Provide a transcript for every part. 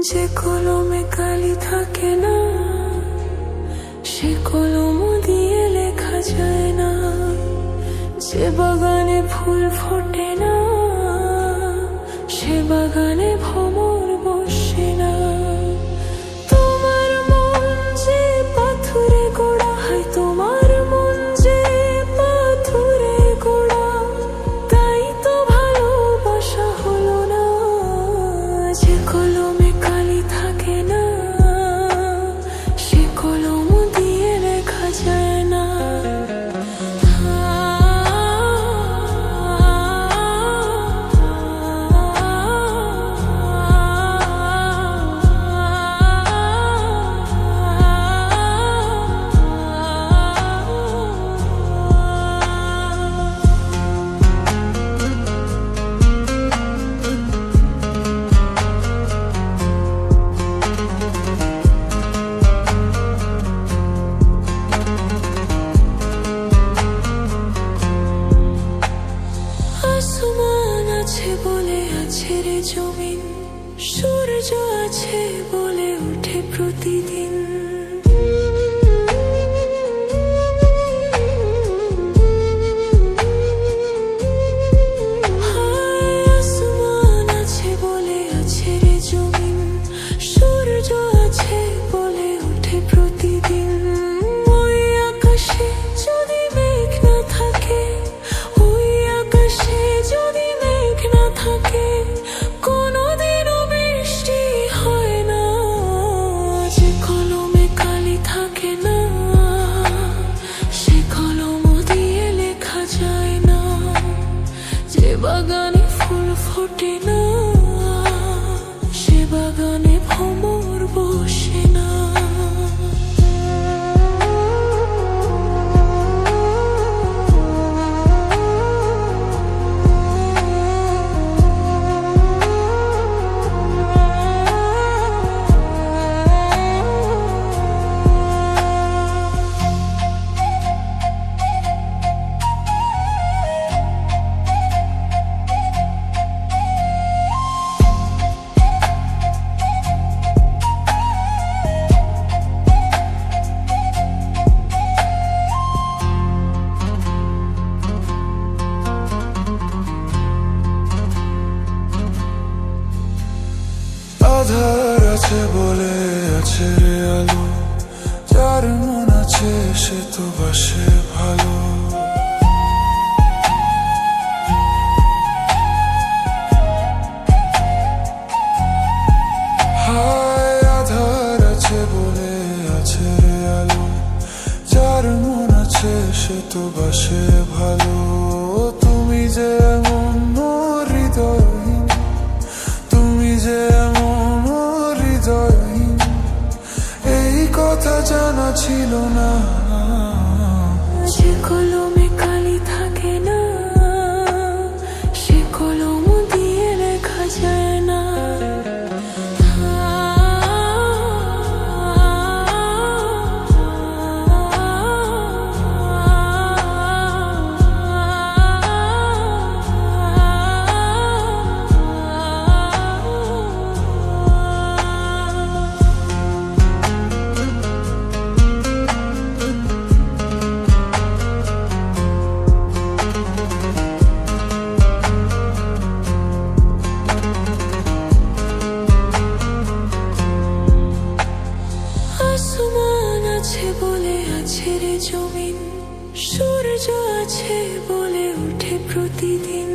যে কলমে কালি থাকে না, সে কলম দিয়ে লেখা যায় না। যে বাগানে ফুল ফোটে না, সে বাগানে ভ্রমর বসে না। তোমার মন যে পাথরে গোড়া, হয় তোমার মন যে পাথরে গোড়া, তাই তো ভালোবাসা হলো না। যে কলমে কালি থাকে না, সে কলম দিয়ে লেখা যায় না। আসমান আছে বলে আছে রে জমিন, সূর্য আছে বলে উঠে প্রতিদিন। আসমান আছে বলে আছে রে জমিন, সূর্য আছে বলে উঠে প্রতিদিন। ওই আকাশে যদি মেঘ না থাকে, ওই আকাশে যদি মেঘ না থাকে, কোনোদিনও বৃষ্টি হয় না। যে কলমে কালি থাকে না, সে কলম দিয়ে লেখা যায় না। যে বাগানে ফুল ফোটে না, সে বাগানে ভ্রমর বসে না। আধার আছে বলে আছে রে আলো, যার মন আছে সে তো বাসে ভালো। হায় আধার আছে বলে আছে রে আলো, যার মন আছে সে তো বাসে ভালো। তুমি যে এমন হৃদয়হীন, তুমি যে এমন হৃদয়হীন, এই কথা জানা ছিল না। যে কলমে কালি থাকে না, সে কলম দিয়ে লেখা যায় না। আসমান আছে বলে আছে রে জমিন, সূর্য আছে বলে উঠে প্রতিদিন।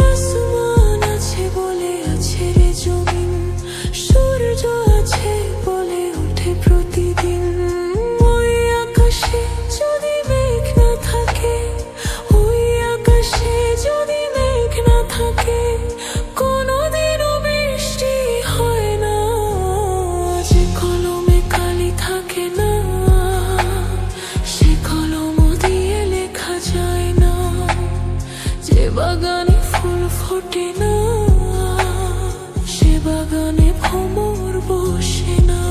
আসমান আছে বলে আছে রে জমিন, সূর্য আছে বলে উঠে প্রতিদিন। ওই আকাশে যদি মেঘ না থাকে, ওই আকাশে যদি মেঘ না থাকে, কোনোদিনও বৃষ্টি হয় না। যে কলমে কালি থাকে না, সে কলম দিয়ে লেখা যায় না। যে বাগানে ফুল ফোটে না, সে বাগানে ভ্রমর বসে না।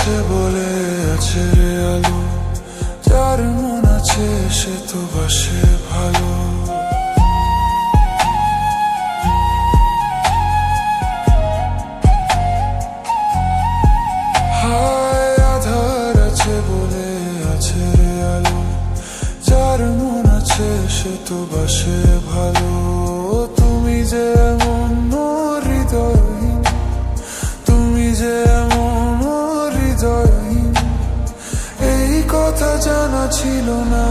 আছে বলে আছে রে আলো, যার মন আছে সে তো বাসে ভালো। হায় আধার আছে বলে আছে রে আলো, যার মন আছে সে তো বাসে ভালো। তুমি যে এমন হৃদয়হীন, তুমি যে এমন হৃদয়হীন, এই কথা জানা ছিল না।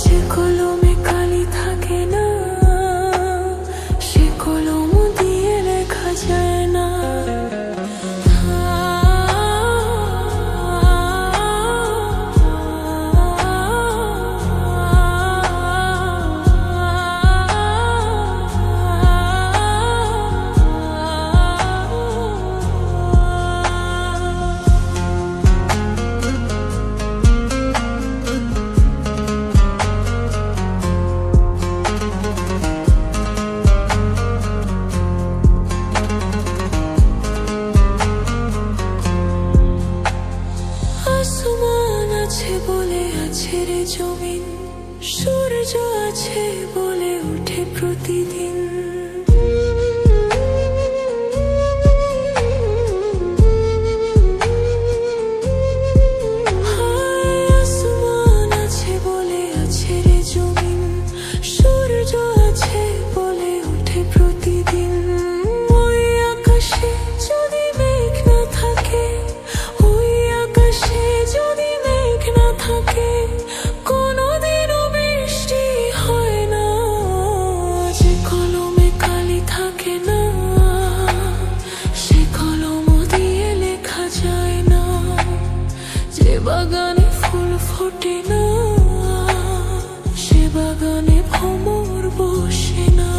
যে কলমে কালি থাকে না, সে কলম দিয়ে লেখা যায় না। আসমান আছে বলে আছে রে জমিন, সূর্য আছে বলে ওঠে প্রতিদিন। হায় আসমান আছে বলে আছে রে জমিন, সূর্য আছে বলে ওঠে প্রতিদিন। ওই আকাশে যদি মেঘ না থাকে, ওই আকাশে যদি মেঘ না থাকে, কোনোদিনও বৃষ্টি হয় না। যে কলমে কালি থাকে না, সে কলম দিয়ে লেখা যায় না। যে বাগানে ফুল ফোটে না, সে বাগানে ভ্রমর বসে না।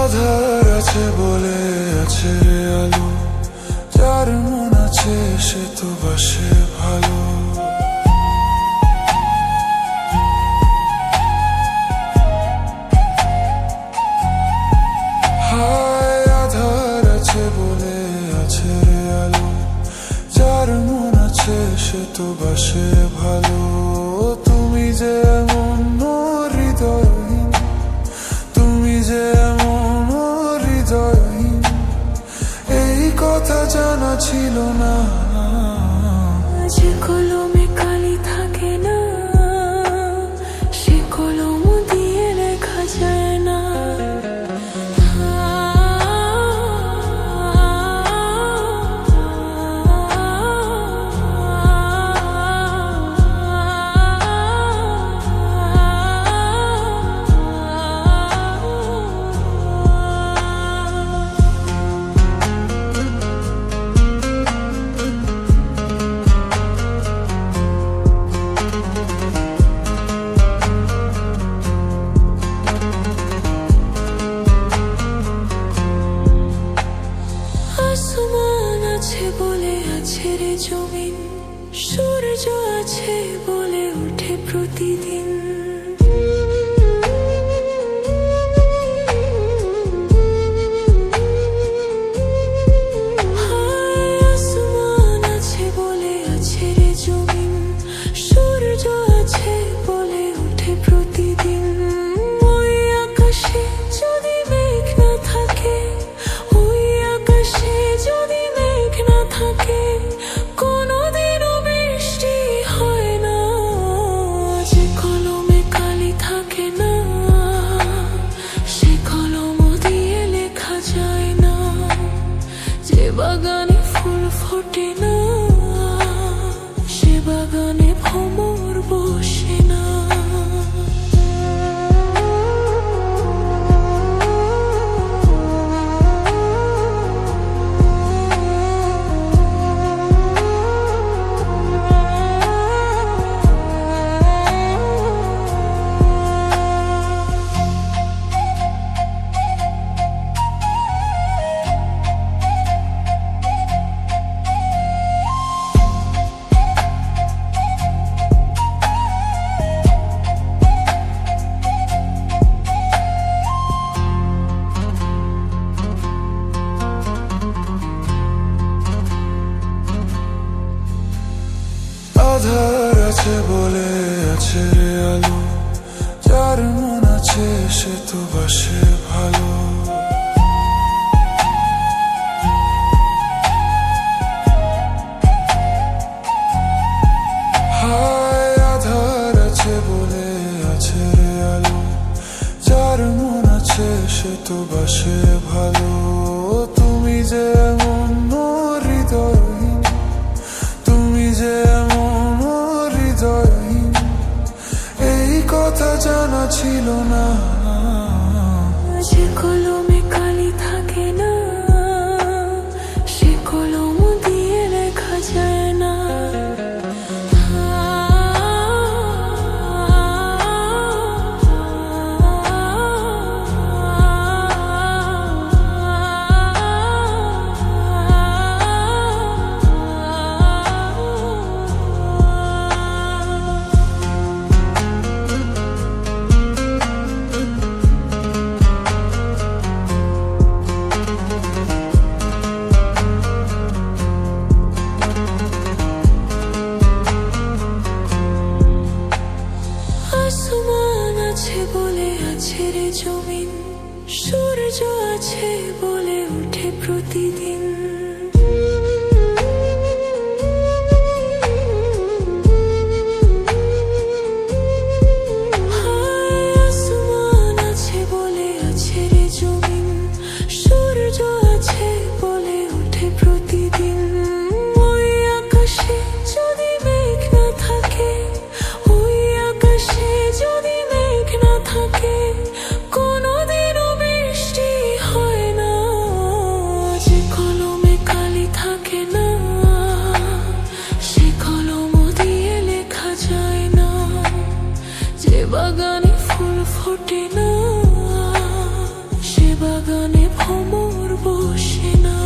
আধার আছে বলে আছে রে আলো, যার মন আছে সে তো বাসে ভালো। হায় আধার আছে বলে আছে রে আলো, যার মন আছে সে তো বাসে ভালো। তুমি যে এমন হৃদয়হীন, তুমি যে এমন হৃদয়হীন, এই কথা জানা ছিল না। যে কলমে কালি থাকে না, সে কলম দিয়ে লেখা যায় না। আসমান আছে বলে আছে রে জমিন, সূর্য আছে বলে ওঠে প্রতিদিন। হায় আসমান আছে বলে আছে রে জমিন, সূর্য আছে বলে ওঠে প্রতিদিন। ওই আকাশে যদি মেঘ না থাকে, ওই আকাশে যদি মেঘ না থাকে, কোনোদিনও বৃষ্টি হয় না। যে কলমে তো বাসে ভালো। তুমি যে এমন হৃদয়হীন, তুমি যে এমন হৃদয়হীন, এই কথা জানা ছিল না। যে কলমে কালি থাকে না, সে কলম দিয়ে লেখা যায় না। আসমান আছে বলে আছে রে জমিন, সূর্য আছে বলে ওঠে প্রতিদিন। আসমান আছে বলে আছে রে জমিন, সূর্য আছে বলে ওঠে প্রতিদিন। ওই আকাশে যদি মেঘ না থাকে, ওই আকাশে যদি মেঘ না থাকে, কোনোদিনও বৃষ্টি হয় না। যে কলমে কালি থাকে না, সে কলম দিয়ে লেখা যায় না। যে বাগানে ফুল ফোটে না, সে বাগানে ভ্রমর বসে না।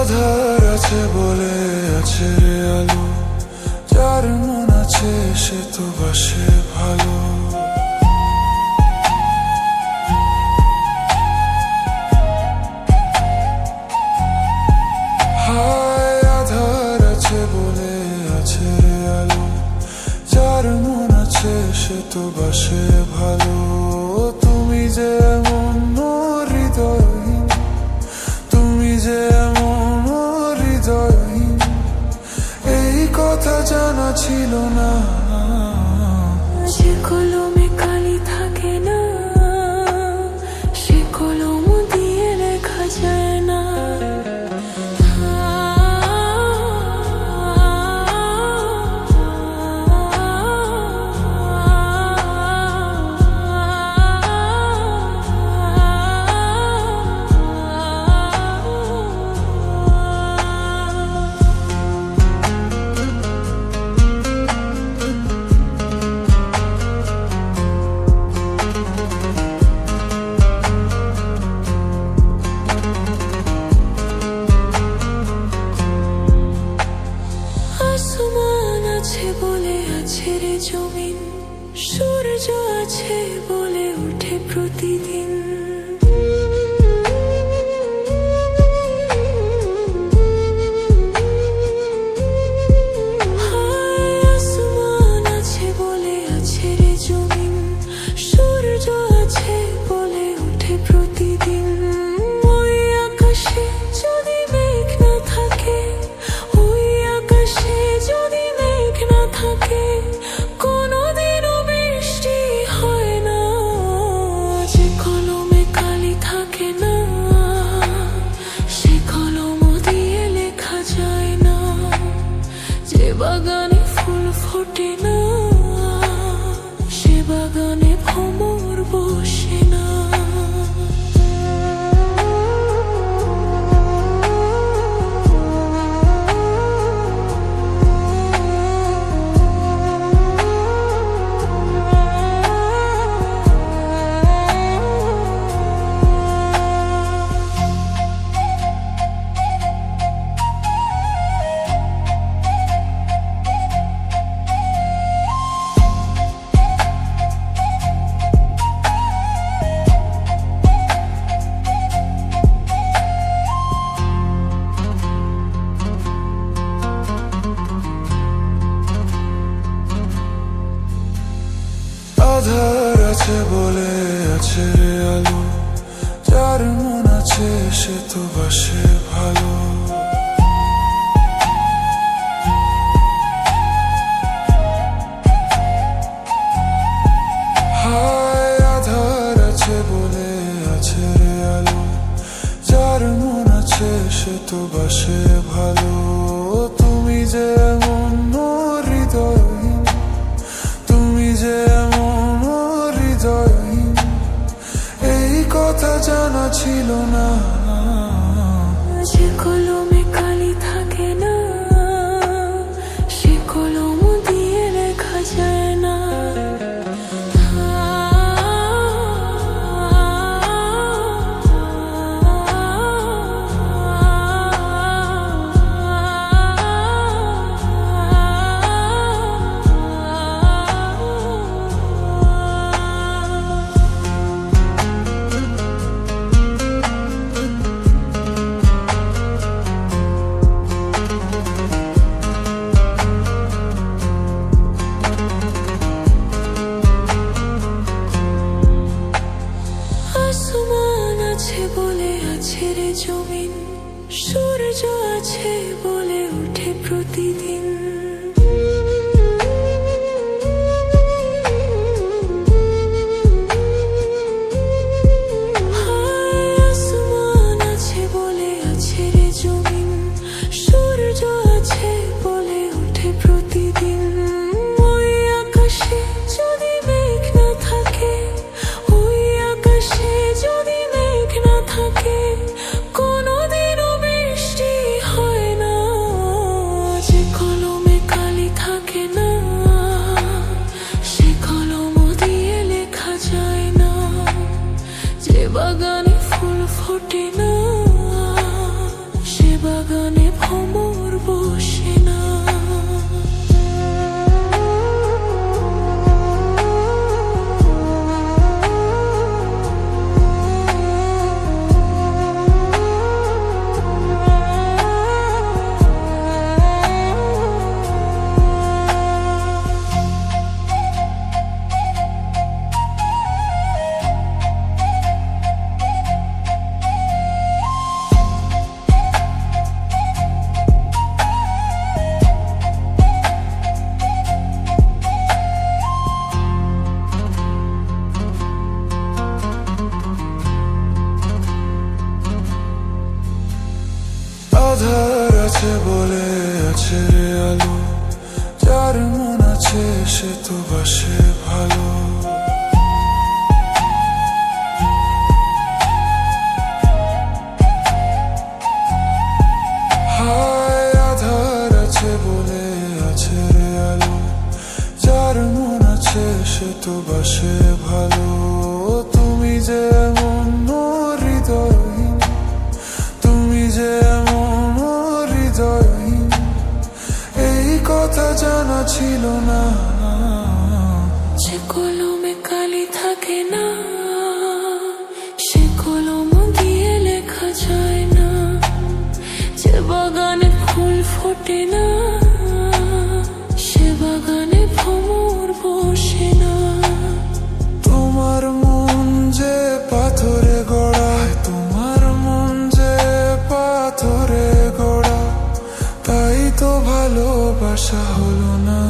আধার আছে বলে আছে রে আলো, যার মন আছে সে তো বাসে ভালো। হায় আধার আছে বলে আছে রে আলো, যার মন আছে সে তো বাসে ভালো। তুমি যে এমন হৃদয়হীন, তুমি যে এমন হৃদয়হীন, এই কথা জানা ছিল না। যে কলমে কালি থাকে না, সে কলম দিয়ে লেখা যায় না। আসমান আছে বলে আছে রে জমিন, সূর্য আছে বলে ওঠে প্রতিদিন। আসমান আছে বলে আছে রে জমিন, সূর্য আছে বলে ওঠে প্রতিদিন। ওই আকাশে যদি মেঘ না থাকে, ওই আকাশে যদি মেঘ না থাকে, কোনোদিনও বৃষ্টি হয় না। যে কলমে কালি থাকে না, সে কলম দিয়ে লেখা যায় না। যে বাগানে ফুল ফোটে না, সে বাগানে ভ্রমর বসে না। সে তো বাসে ভালো। হায় আধার আছে বলে আছে রে আলো, যার মন আছে সে তো বাসে ভালো। তুমি যে এমন হৃদয়হীন, তুমি যে এমন হৃদয়হীন, এই কথা জানা ছিল না। যে কলমে কালি থাকে না, সে কলম দিয়ে লেখা যায় না। আসমান আছে বলে আছে রে জমিন, সূর্য আছে বলে ওঠে প্রতিদিন। হায় আসমান আছে বলে আছে রে জমিন, সূর্য আছে বলে ওঠে প্রতিদিন। ওই আকাশে যদি মেঘ না থাকে, ওই আকাশে যদি মেঘ না থাকে, কোনোদিনও বৃষ্টি হয় না। যে কলমে কালি থাকে না, সে কলম দিয়ে লেখা যায় না। যে বাগানে ফুল ফোটে না, সে বাগানে ভ্রমর বসে না। আধার আছে বলে আছে রে আলো, যার মন আছে সে তো বাসে ভালো। হায় আধার আছে বলে আছে রে আলো, যার মন আছে সে তো বাসে ভালো। তুমি যে এমন হৃদয়হীন, তুমি যে এমন হৃদয়হীন, এই কথা জানা ছিল না। যে কলমে কালি থাকে না, সে কলম দিয়ে লেখা যায় না। যে বাগানে ফুল ফোটে না, সে বাগানে ভ্রমর বসে না। তোমার মন যে পাথরে গড়া, তোমার মন যে পাথরে গড়া, তাই তো ভালোবাসা হলো না।